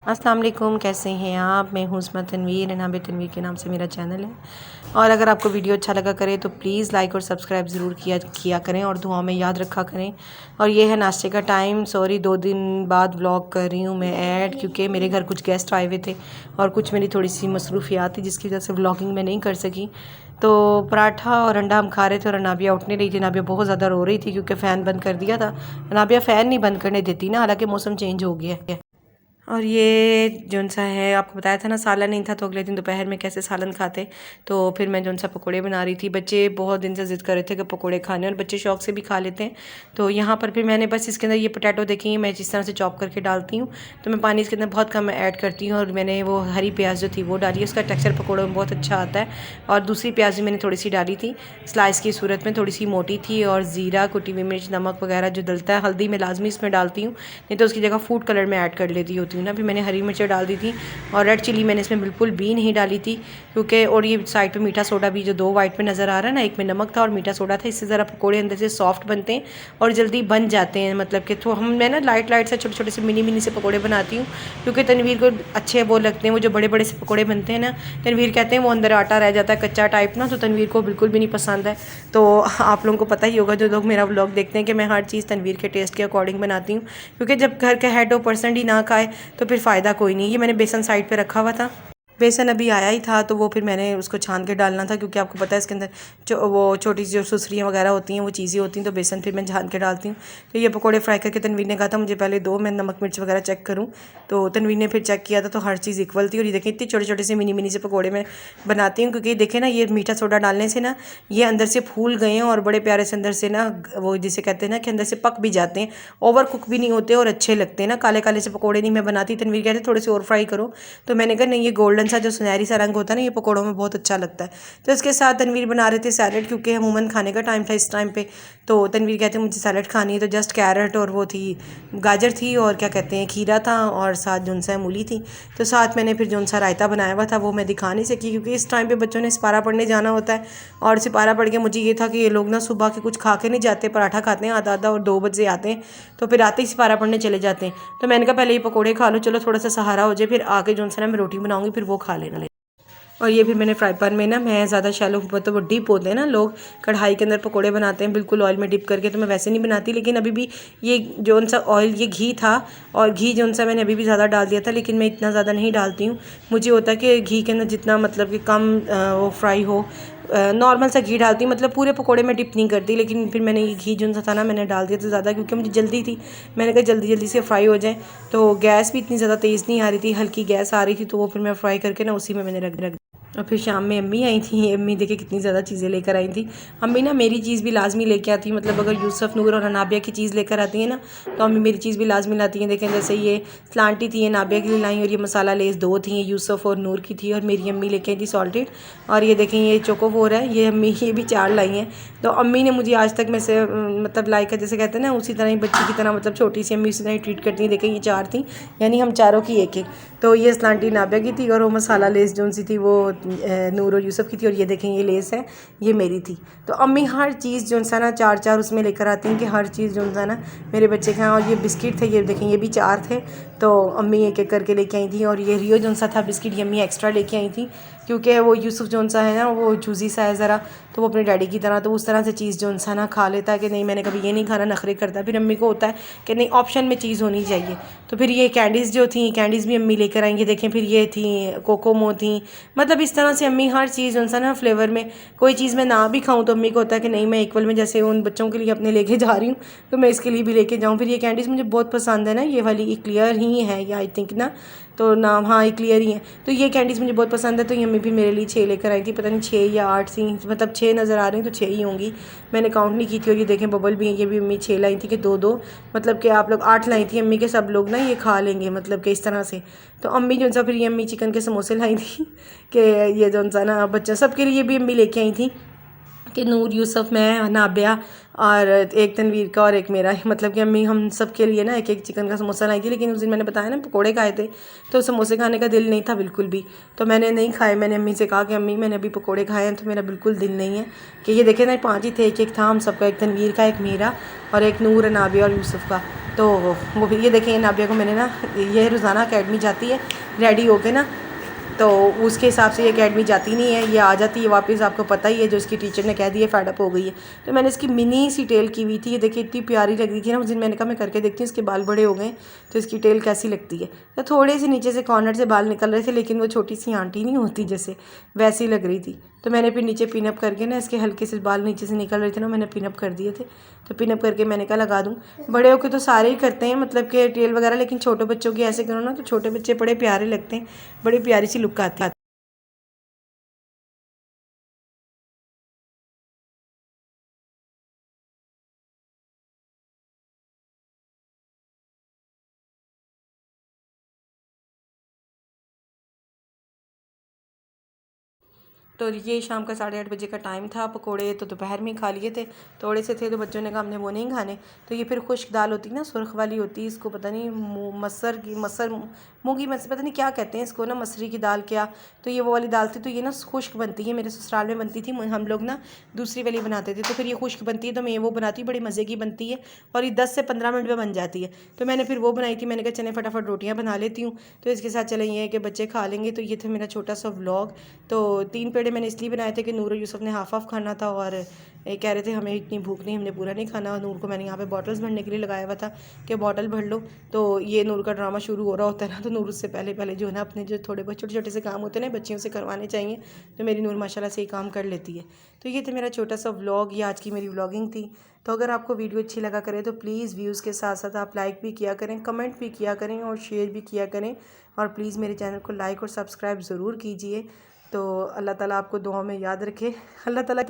अस्सलाम वालेकुम, कैसे हैं आप। मैं हूँ उस्मा तनवीर, नाबे तनवीर के नाम से मेरा चैनल है। और अगर आपको वीडियो अच्छा लगा करे तो प्लीज़ लाइक और सब्सक्राइब ज़रूर किया करें और दुआ में याद रखा करें। और ये है नाश्ते का टाइम। सॉरी 2 दिन बाद व्लॉग कर रही हूँ मैं ऐड, क्योंकि मेरे घर कुछ गेस्ट आए हुए थे और कुछ मेरी थोड़ी सी मसरूफियात थी जिसकी वजह से व्लॉगिंग मैं नहीं कर सकी। तो पराठा और अंडा हम खा रहे थे और नाबिया उठ नहीं रही थी। नाबिया बहुत ज़्यादा रो रही थी क्योंकि फ़ैन बंद कर दिया था। नाबिया फ़ैन नहीं बंद करने देती ना, हालांकि मौसम चेंज हो गया है। और ये जौन सा है, आपको बताया था ना सालन नहीं था, तो अगले दिन दोपहर में कैसे सालन खाते। तो फिर मैं जौन सा पकोड़े बना रही थी। बच्चे बहुत दिन से ज़िद कर रहे थे कि पकोड़े खाने, और बच्चे शौक से भी खा लेते हैं। तो यहाँ पर फिर मैंने बस इसके अंदर ये पोटैटो देखी मैं जिस तरह से चॉप करके डालती हूँ, तो मैं पानी इसके अंदर बहुत कम ऐड करती हूँ। और मैंने वो हरी प्याज जो थी वो डाली, उसका टेक्सचर पकौड़ों में बहुत अच्छा आता है। और दूसरी प्याज भी मैंने थोड़ी सी डाली थी स्लाइस की सूरत में, थोड़ी सी मोटी थी। और ज़ीरा, कुटी हुई मिर्च, नमक वगैरह जो डलता है, हल्दी मैं लाजमी इसमें डालती हूँ, नहीं तो उसकी जगह फूड कलर में ऐड कर लेती होती हूँ ना। फिर मैंने हरी मिर्च डाल दी थी और रेड चिली मैंने इसमें बिल्कुल भी नहीं डाली थी क्योंकि, और ये साइड पे मीठा सोडा भी जो 2 वाइट में नज़र आ रहा है ना, एक में नमक था और मीठा सोडा था। इससे ज़रा पकोड़े अंदर से सॉफ्ट बनते हैं और जल्दी बन जाते हैं। मतलब कि तो मैं ना लाइट से छोटे छोटे से मिनी से पकोड़े बनाती हूँ क्योंकि तनवीर को अच्छे वो लगते हैं। वो जो बड़े बड़े से पकोड़े बनते हैं ना, तनवीर कहते हैं वो अंदर आटा रह जाता है कच्चा टाइप ना, तो तनवीर को बिल्कुल भी नहीं पसंद है। तो आप लोगों को पता ही होगा जो लोग मेरा व्लॉग देखते हैं कि मैं हर चीज़ तनवीर के टेस्ट के अकॉर्डिंग बनाती हूँ, क्योंकि जब घर के हेड ऑफ पर्सन ही ना खाए तो फिर फ़ायदा कोई नहीं। ये मैंने बेसन साइड पे रखा हुआ था। बेसन अभी आया ही था तो वो फिर मैंने उसको छान के डालना था, क्योंकि आपको पता है इसके अंदर वो छोटी सी जो सुसरियाँ वगैरह होती हैं वो चीज़ें होती हैं, तो बेसन फिर मैं छान के डालती हूँ। तो ये पकोड़े फ्राई करके तनवीर ने कहा था मुझे पहले दो, मैं नमक मिर्च वगैरह चेक करूँ। तो तनवीर ने फिर चेक किया था तो हर चीज़ इक्वल थी। और ये देखें इतने छोटे छोटे से मिनी से पकौड़े मैं बनाती हूँ, क्योंकि देखें ना ये मीठा सोडा डालने से ना ये अंदर से फूल गए हैं और बड़े प्यारे से अंदर से ना वो जिसे कहते हैं ना कि अंदर से पक भी जाते हैं, ओवर कुक भी नहीं होते और अच्छे लगते हैं ना। काले काले से पकौड़े नहीं मैं बनाती। तनवीर कहते थोड़े से और फ्राई करो, तो मैंने कहा नहीं, ये गोल्डन सा जो सुनहरी सा रंग होता है ना, ये पकौड़ों में बहुत अच्छा लगता है। तो इसके साथ तनवीर बना रहे थे सैलड, क्योंकि अमूमन खाने का टाइम था इस टाइम पे। तो तनवीर कहते हैं मुझे सैलड खानी है, तो जस्ट कैरेट और वो थी गाजर थी और क्या कहते हैं खीरा था और साथ जोन सा मूली थी। तो साथ मैंने फिर जोन सा रायता बनाया हुआ था वो मैं दिखा नहीं सकी, क्योंकि इस टाइम पे बच्चों ने सिपारा पढ़ने जाना होता है। और सिपारा पढ़ के मुझे ये था कि ये लोग ना सुबह के कुछ खा के नहीं जाते, पराठा खाते हैं आधा और 2 बजे आते हैं, तो फिर आते ही सिपारा पढ़ने चले जाते हैं। तो मैंने कहा पहले ये पकौड़े खा लो, चलो थोड़ा सा सहारा हो जाए, फिर आके जोन सा ना मैं रोटी बनाऊँगी, फिर वो खा लेना। और ये भी मैंने फ्राई पैन में ना, मैं ज़्यादा शैलो तो वो डिप होते हैं ना, लोग कढ़ाई के अंदर पकोड़े बनाते हैं बिल्कुल ऑयल में डिप करके, तो मैं वैसे नहीं बनाती। लेकिन अभी भी ये जौन सा ऑयल, ये घी था और घी जौन सा मैंने अभी भी ज़्यादा डाल दिया था, लेकिन मैं इतना ज़्यादा नहीं डालती हूँ। मुझे होता है कि घी के अंदर जितना मतलब कि कम वो फ्राई हो, नॉर्मल सा घी डालती हूँ, मतलब पूरे पकोड़े में डिप नहीं करती। लेकिन फिर मैंने ये घी जो सा था ना मैंने डाल दिया था ज़्यादा, क्योंकि मुझे जल्दी थी। मैंने कहा जल्दी जल्दी से फ्राई हो जाए, तो गैस भी इतनी ज़्यादा तेज़ नहीं आ रही थी, हल्की गैस आ रही थी, तो वो फिर मैं फ्राई करके ना उसी में मैंने रख। और फिर शाम में अम्मी आई थी। अम्मी देखिए कितनी ज़्यादा चीज़ें लेकर आई थी। अम्मी ना मेरी चीज़ भी लाजमी लेके आती है, मतलब अगर यूसुफ, नूर और नाबिया की चीज़ लेकर आती है ना, तो अम्मी मेरी चीज़ भी लाजमी लाती हैं। देखें जैसे ये स्लांटी थी, ये नाबिया के लिए लाई, और ये मसाला लेस 2 थी, ये यूसुफ और नूर की थी, और मेरी अम्मी लेके आई थी सॉल्टेड। और ये देखें ये चोकोफोर है, ये अम्मी ये भी 4 लाई हैं। तो अम्मी ने मुझे आज तक में से मतलब लाइक जैसे कहते हैं ना उसी तरह ही बच्ची की तरह, मतलब छोटी सी अम्मी उसी तरह ही ट्रीट करती हैं। देखें ये 4 थी, यानी हम चारों की एक। तो ये स्लांटी नाबिया की थी और वो मसाला लेस जो सी थी वो नूर और यूसुफ की थी, और ये देखें ये लेस है ये मेरी थी। तो अम्मी हर चीज़ जो सा ना 4 उसमें लेकर आती हैं कि हर चीज़ जो सा ना मेरे बच्चे खाएं। और ये बिस्किट थे, ये देखें ये भी 4 थे, तो अम्मी एक करके लेके आई थी। और ये रियो जो सा था बिस्किट, ये अम्मी एक्स्ट्रा लेके आई थी, क्योंकि वो यूसुफ जो सा है ना वो चूज़ी सा है ज़रा, तो वो अपने डैडी की तरह, तो उस तरह से चीज़ जो सा ना खा लेता है कि नहीं मैंने कभी ये नहीं खाना, नखरे करता है। फिर अम्मी को होता है कि नहीं ऑप्शन में चीज़ होनी चाहिए। तो फिर ये कैंडीज़ जो थी, कैंडीज़ भी अम्मी लेकर आएंगे। देखें फिर ये थी कोकोमो थी, मतलब इस तरह से अम्मी हर चीज़ उनसा ना फ्लेवर में, कोई चीज़ मैं ना भी खाऊं तो अम्मी को होता है कि नहीं मैं इक्वल में, जैसे उन बच्चों के लिए अपने लेके जा रही हूँ तो मैं इसके लिए भी लेके जाऊँ। फिर ये कैंडीज़ मुझे बहुत पसंद है ना, ये वाली क्लियर ही है या आई थिंक ना, तो नाम हाँ ये क्लियर ही है। तो ये कैंडीज़ मुझे बहुत पसंद है, तो ये अम्मी भी मेरे लिए 6 लेकर आई थी, पता नहीं 6 या 8 थी, मतलब 6 नज़र आ रही हैं तो 6 ही होंगी, मैंने काउंट नहीं की थी। और ये देखें बबल भी हैं, ये भी अम्मी 6 लाई थी कि 2 मतलब कि आप लोग 8 लाई थी अम्मी के, सब लोग ना ये खा लेंगे, मतलब कि इस तरह से। तो अम्मी जो सा फिर ये अम्मी चिकन के समोसे लाई थी कि ये जो सा ना बच्चा सबके लिए भी अम्मी लेके आई थी, कि नूर, यूसुफ, मैं, नाबिया और एक तनवीर का और एक मेरा, मतलब कि अम्मी हम सब के लिए ना एक चिकन का समोसा लाई थी। लेकिन उस दिन मैंने बताया ना पकोड़े खाए थे, तो समोसे खाने का दिल नहीं था बिल्कुल भी, तो मैंने नहीं खाए। मैंने अम्मी से कहा कि अम्मी मैंने अभी पकोड़े खाए हैं तो मेरा बिल्कुल दिल नहीं है। कि ये देखे ना 5 ही थे, एक था हम सबका, एक तनवीर का, एक मेरा और एक नूर, नाबिया और यूसुफ का। तो वो भी ये देखें नाबिया को मैंने ना, ये रोज़ाना अकेडमी जाती है रेडी होके ना, तो उसके हिसाब से ये अकेडमी जाती नहीं है, ये आ जाती है वापस, आपको पता ही है, जो इसकी टीचर ने कह दिया फेडअप हो गई है। तो मैंने इसकी मिनी सी टेल की हुई थी, ये देखिए इतनी प्यारी लग रही थी ना उस दिन, मैंने कहा मैं करके देखती हूँ इसके बाल बड़े हो गए तो इसकी टेल कैसी लगती है। तो थोड़े से नीचे से कॉर्नर से बाल निकल रहे थे, लेकिन वो छोटी सी आंटी नहीं होती जैसे, वैसी लग रही थी। तो मैंने फिर नीचे पिनअप करके ना, इसके हल्के से बाल नीचे से निकल रहे थे ना, मैंने पिनअप कर दिए थे। तो पिनअप करके मैंने कहा लगा दूँ। बड़े होके तो सारे ही करते हैं मतलब कि टेल वगैरह, लेकिन छोटे बच्चों की ऐसे करो ना तो छोटे बच्चे बड़े प्यारे लगते हैं, बड़ी प्यारी सी लुक आती है। तो ये शाम का 8:30 बजे का टाइम था। पकोड़े तो दोपहर में ही खा लिए थे, थोड़े से थे, तो बच्चों ने कहा हमने वो नहीं खाने। तो ये फिर खुश्क दाल होती ना, सुर्ख वाली होती, इसको पता नहीं मसर की मसर मूंगी मसर पता नहीं क्या कहते हैं इसको ना, मसरी की दाल क्या, तो ये वो वाली दाल थी। तो ये ना खुश्क बनती है, मेरे ससुराल में बनती थी, हम लोग ना दूसरी वाली बनाते थे। तो फिर ये खुश्क बनती है, तो मैं वो बनाती हूँ, बड़ी मज़े की बनती है और ये 10 से 15 मिनट में बन जाती है। तो मैंने फिर वो बनाई थी, मैंने कहा चले फटाफट रोटियाँ बना लेती हूँ, तो इसके साथ चले ये है कि बच्चे खा लेंगे। तो ये था मेरा छोटा सा व्लॉग। तो 3 पेड़े मैंने इसलिए बनाए थे कि नूर और यूसुफ ने हाफ खाना था, और ये कह रहे थे हमें इतनी भूख नहीं, हमने पूरा नहीं खाना। नूर को मैंने यहाँ पे बॉटल्स भरने के लिए लगाया हुआ था कि बॉटल भर लो। तो ये नूर का ड्रामा शुरू हो रहा होता है ना, तो नूर उससे पहले पहले जो है ना अपने जो थोड़े बहुत छोटे छोटे से काम होते हैं ना बच्चियों से करवाने चाहिए, तो मेरी नूर माशाल्लाह से ही काम कर लेती है। तो ये थे मेरा छोटा सा व्लॉग, ये आज की मेरी व्लॉगिंग थी। तो अगर आपको वीडियो अच्छी लगा करे तो प्लीज़ व्यूज़ के साथ साथ आप लाइक भी किया करें, कमेंट भी किया करें और शेयर भी किया करें, और प्लीज़ मेरे चैनल को लाइक और सब्सक्राइब ज़रूर कीजिए। तो अल्लाह ताला आपको दुआ में याद रखे। अल्लाह ताला